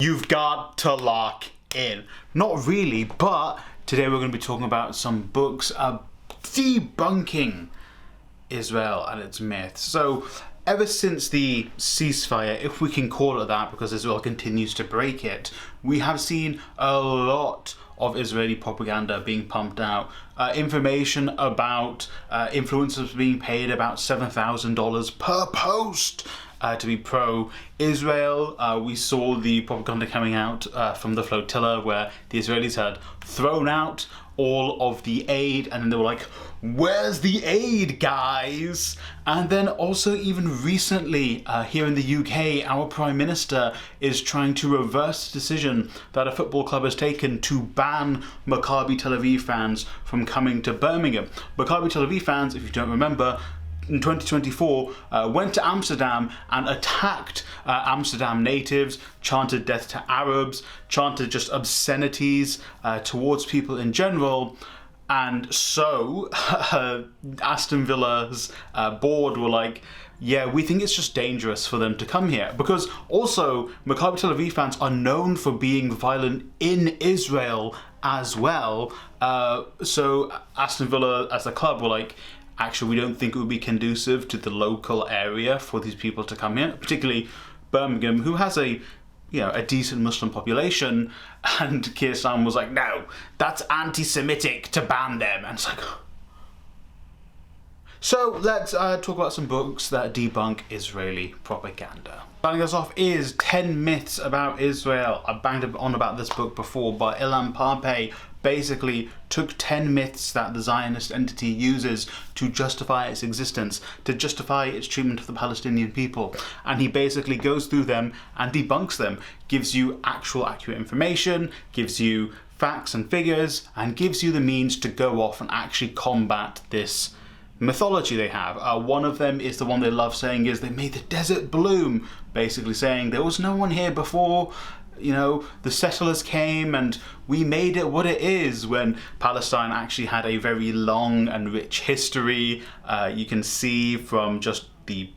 You've got to lock in. Not really, but today we're going to be talking about some books debunking Israel and its myths. So ever since the ceasefire, if we can call it that, because Israel continues to break it, we have seen a lot of Israeli propaganda being pumped out. Information about influencers being paid about $7,000 per post to be pro-Israel. We saw the propaganda coming out from the flotilla where the Israelis had thrown out all of the aid, and then they were like, where's the aid, guys? And then also even recently here in the UK, our Prime Minister is trying to reverse the decision that a football club has taken to ban Maccabi Tel Aviv fans from coming to Birmingham. Maccabi Tel Aviv fans, if you don't remember, in 2024 went to Amsterdam and attacked Amsterdam natives, chanted death to Arabs, chanted just obscenities towards people in general. And so Aston Villa's board were like, yeah, we think it's just dangerous for them to come here. Because also, Maccabi Tel Aviv fans are known for being violent in Israel as well. So Aston Villa as a club were like, actually, we don't think it would be conducive to the local area for these people to come here, particularly Birmingham, who has a decent Muslim population. And Keir Starmer was like, no, that's anti-Semitic to ban them. And it's like, so let's talk about some books that debunk Israeli propaganda. Starting us off is 10 Myths About Israel. I banged on about this book before, but Ilan Pappé basically took 10 myths that the Zionist entity uses to justify its existence, to justify its treatment of the Palestinian people. And he basically goes through them and debunks them, gives you actual accurate information, gives you facts and figures, and gives you the means to go off and actually combat this mythology they have. One of them is the one they love saying is they made the desert bloom, basically saying there was no one here before, the settlers came and we made it what it is, when Palestine actually had a very long and rich history. You can see from just the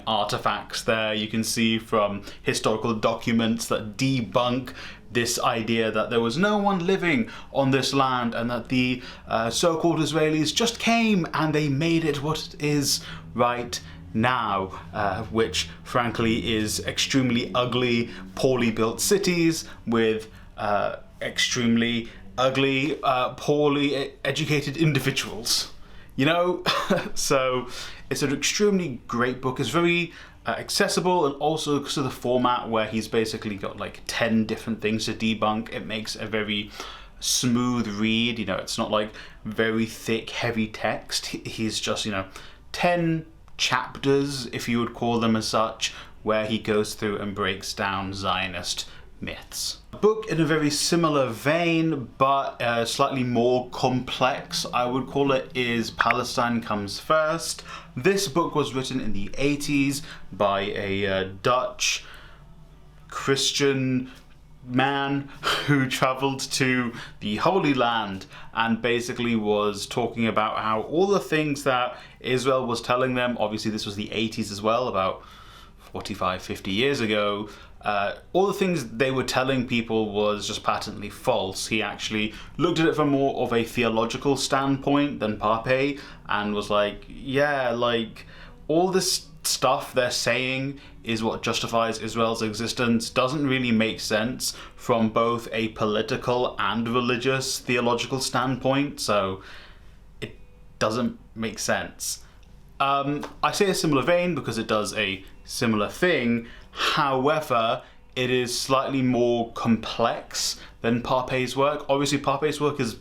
artifacts there, you can see from historical documents that debunk this idea that there was no one living on this land and that the so-called Israelis just came and they made it what it is right now, which frankly is extremely ugly, poorly built cities with extremely ugly, poorly educated individuals. So it's an extremely great book. It's very accessible, and also because of the format where he's basically got like 10 different things to debunk, it makes a very smooth read. It's not like very thick, heavy text. He's just 10 chapters, if you would call them as such, where he goes through and breaks down Zionist myths. A book in a very similar vein, but slightly more complex, I would call it, is Palestine Comes First. This book was written in the 80s by a Dutch Christian man who traveled to the Holy Land and basically was talking about how all the things that Israel was telling them, obviously this was the 80s as well, about 45, 50 years ago, all the things they were telling people was just patently false. He actually looked at it from more of a theological standpoint than Pape, and was like, yeah, like all this stuff they're saying is what justifies Israel's existence doesn't really make sense from both a political and religious theological standpoint, so it doesn't make sense. I say a similar vein because it does a similar thing. However, it is slightly more complex than Pape's work. Obviously, Pape's work is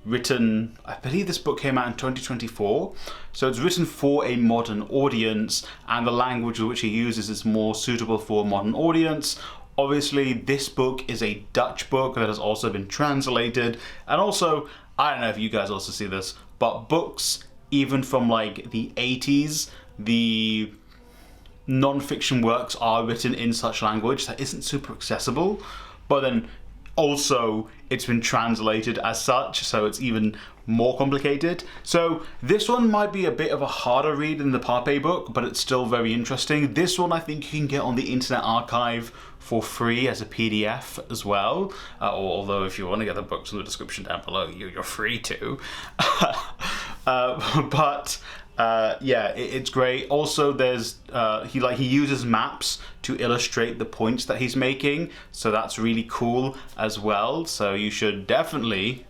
written, I believe this book came out in 2024, so it's written for a modern audience, and the language which he uses is more suitable for a modern audience. Obviously, this book is a Dutch book that has also been translated, and also, I don't know if you guys also see this, but books even from like the 80s, the non-fiction works are written in such language that isn't super accessible, but then also it's been translated as such, so it's even more complicated. So this one might be a bit of a harder read than the Pape book, but it's still very interesting. This one I think you can get on the Internet Archive for free as a PDF as well. Although if you want to get the books in the description down below, you're free to. Yeah, it's great. Also, there's he uses maps to illustrate the points that he's making, so that's really cool as well. So you should definitely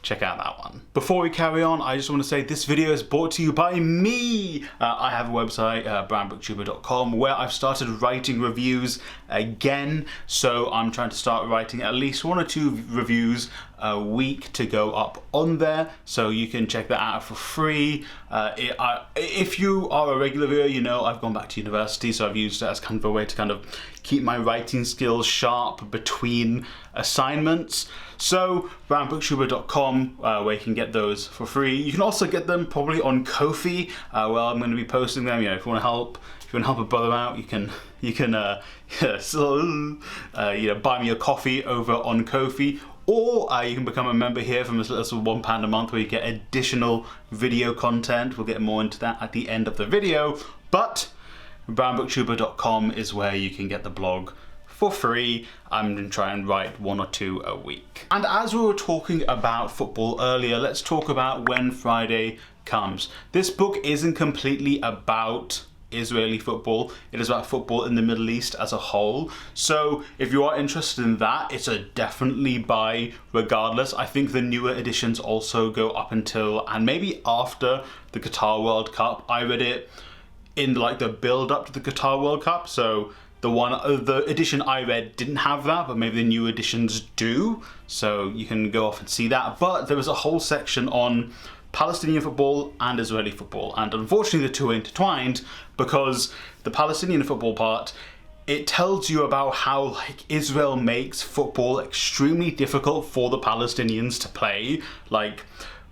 check out that one. Before we carry on, I just want to say this video is brought to you by me. I have a website, booktube.com, where I've started writing reviews again. So I'm trying to start writing at least 1 or 2 reviews a week to go up on there. So you can check that out for free. If you are a regular viewer, you know I've gone back to university, so I've used it as kind of a way to kind of keep my writing skills sharp between assignments. So booktube.com, where you can get those for free. You can also get them probably on Ko-fi, where I'm going to be posting them. You know, if you want to help a brother out, you can buy me a coffee over on Ko-fi, or you can become a member here from as little as £1 a month, where you get additional video content. We'll get more into that at the end of the video, but brownbooktuber.com is where you can get the blog for free. I'm going to try and write 1 or 2 a week. And as we were talking about football earlier, let's talk about When Friday Comes. This book isn't completely about Israeli football. It is about football in the Middle East as a whole. So if you are interested in that, it's a definitely buy regardless. I think the newer editions also go up until and maybe after the Qatar World Cup. I read it in like the build up to the Qatar World Cup, so the edition I read didn't have that, but maybe the new editions do, so you can go off and see that. But there was a whole section on Palestinian football and Israeli football, and unfortunately the two are intertwined, because the Palestinian football part, it tells you about how like Israel makes football extremely difficult for the Palestinians to play. Like,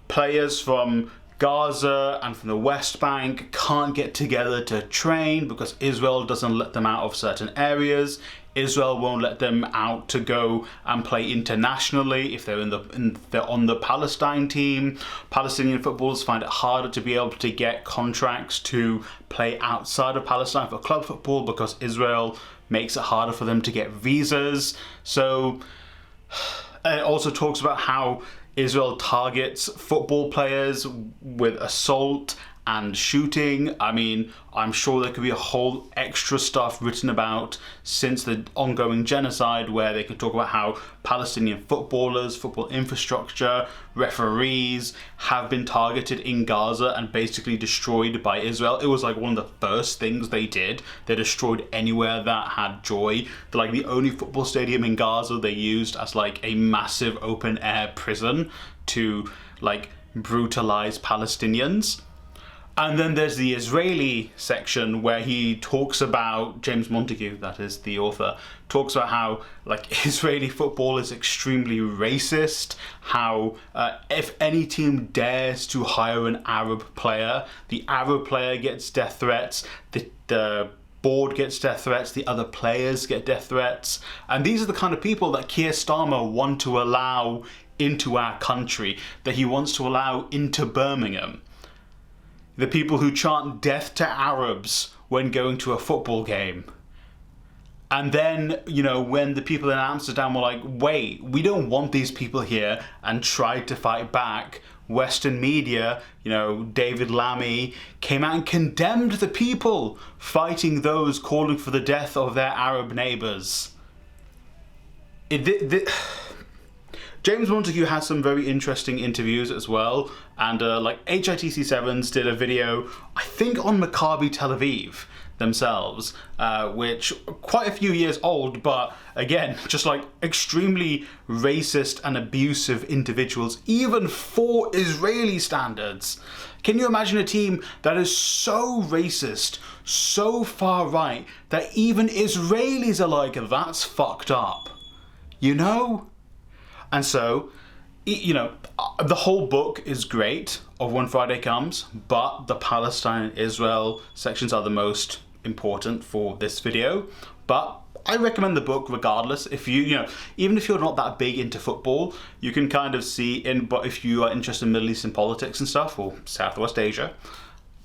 players from Gaza and from the West Bank can't get together to train because Israel doesn't let them out of certain areas. Israel won't let them out to go and play internationally if they're they're on the Palestine team. Palestinian footballers find it harder to be able to get contracts to play outside of Palestine for club football because Israel makes it harder for them to get visas. So it also talks about how Israel targets football players with assault and shooting. I mean, I'm sure there could be a whole extra stuff written about since the ongoing genocide, where they could talk about how Palestinian footballers, football infrastructure, referees have been targeted in Gaza and basically destroyed by Israel. It was like one of the first things they did. They destroyed anywhere that had joy. They're like the only football stadium in Gaza they used as like a massive open air prison to like brutalize Palestinians. And then there's the Israeli section where he talks about, James Montague, that is the author, talks about how like Israeli football is extremely racist, how if any team dares to hire an Arab player, the Arab player gets death threats, the board gets death threats, the other players get death threats. And these are the kind of people that Keir Starmer want to allow into our country, that he wants to allow into Birmingham. The people who chant death to Arabs when going to a football game. And then, you know, when the people in Amsterdam were like, wait, we don't want these people here, and tried to fight back, Western media, you know, David Lammy, came out and condemned the people fighting those calling for the death of their Arab neighbours. James Montague has some very interesting interviews as well, and like HITC7s did a video, I think on Maccabi Tel Aviv themselves, which quite a few years old, but again, just like extremely racist and abusive individuals, even for Israeli standards. Can you imagine a team that is so racist, so far right, that even Israelis are like, that's fucked up, you know? And so, you know, the whole book is great of When Friday Comes, but the Palestine and Israel sections are the most important for this video. But I recommend the book regardless. If you know, even if you're not that big into football, you can kind of see but if you are interested in Middle Eastern politics and stuff, or Southwest Asia,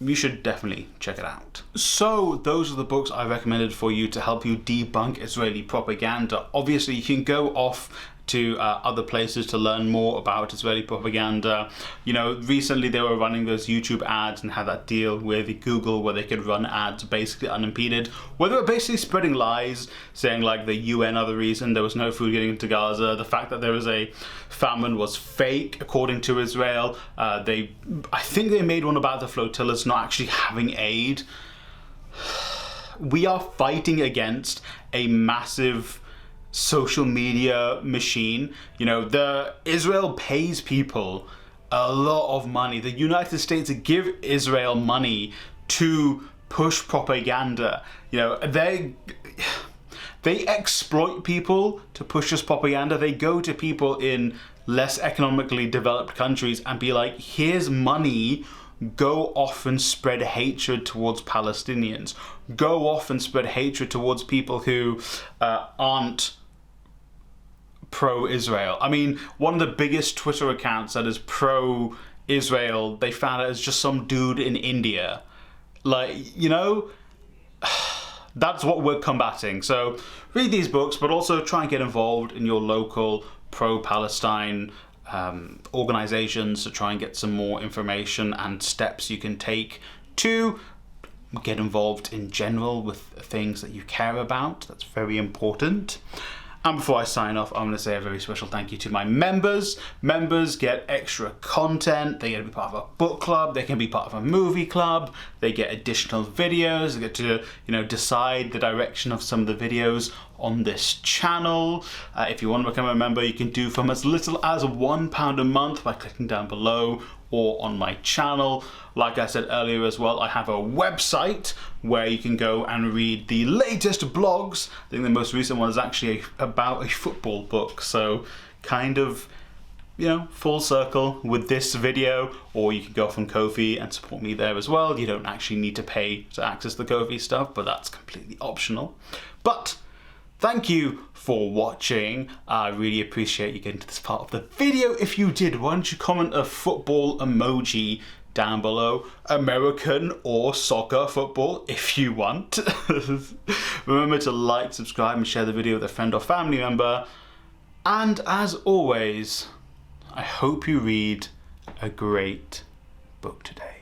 you should definitely check it out. So those are the books I recommended for you to help you debunk Israeli propaganda. Obviously, you can go off to other places to learn more about Israeli propaganda. You know, recently they were running those YouTube ads and had that deal with Google where they could run ads basically unimpeded, where they were basically spreading lies, saying like the UN are the reason there was no food getting into Gaza, the fact that there was a famine was fake according to Israel. I think they made one about the flotillas not actually having aid. We are fighting against a massive social media machine. You know, Israel pays people a lot of money. The United States give Israel money to push propaganda. You know, they exploit people to push this propaganda. They go to people in less economically developed countries and be like, here's money, go off and spread hatred towards Palestinians. Go off and spread hatred towards people who aren't pro-Israel. I mean, one of the biggest Twitter accounts that is pro-Israel, they found out is just some dude in India. Like, you know, that's what we're combating. So read these books, but also try and get involved in your local pro-Palestine organizations to try and get some more information and steps you can take to get involved in general with things that you care about. That's very important. And before I sign off, I'm going to say a very special thank you to my members. Members get extra content. They get to be part of a book club. They can be part of a movie club. They get additional videos. They get to, you know, decide the direction of some of the videos on this channel. If you want to become a member, you can do from as little as £1 a month by clicking down below or on my channel. Like I said earlier as well, I have a website where you can go and read the latest blogs. I think the most recent one is actually about a football book, so kind of, you know, full circle with this video. Or you can go from Ko-fi and support me there as well. You don't actually need to pay to access the Ko-fi stuff, but that's completely optional. But thank you for watching. I really appreciate you getting to this part of the video. If you did, why don't you comment a football emoji down below, American or soccer football if you want. Remember to like, subscribe and share the video with a friend or family member. And as always, I hope you read a great book today.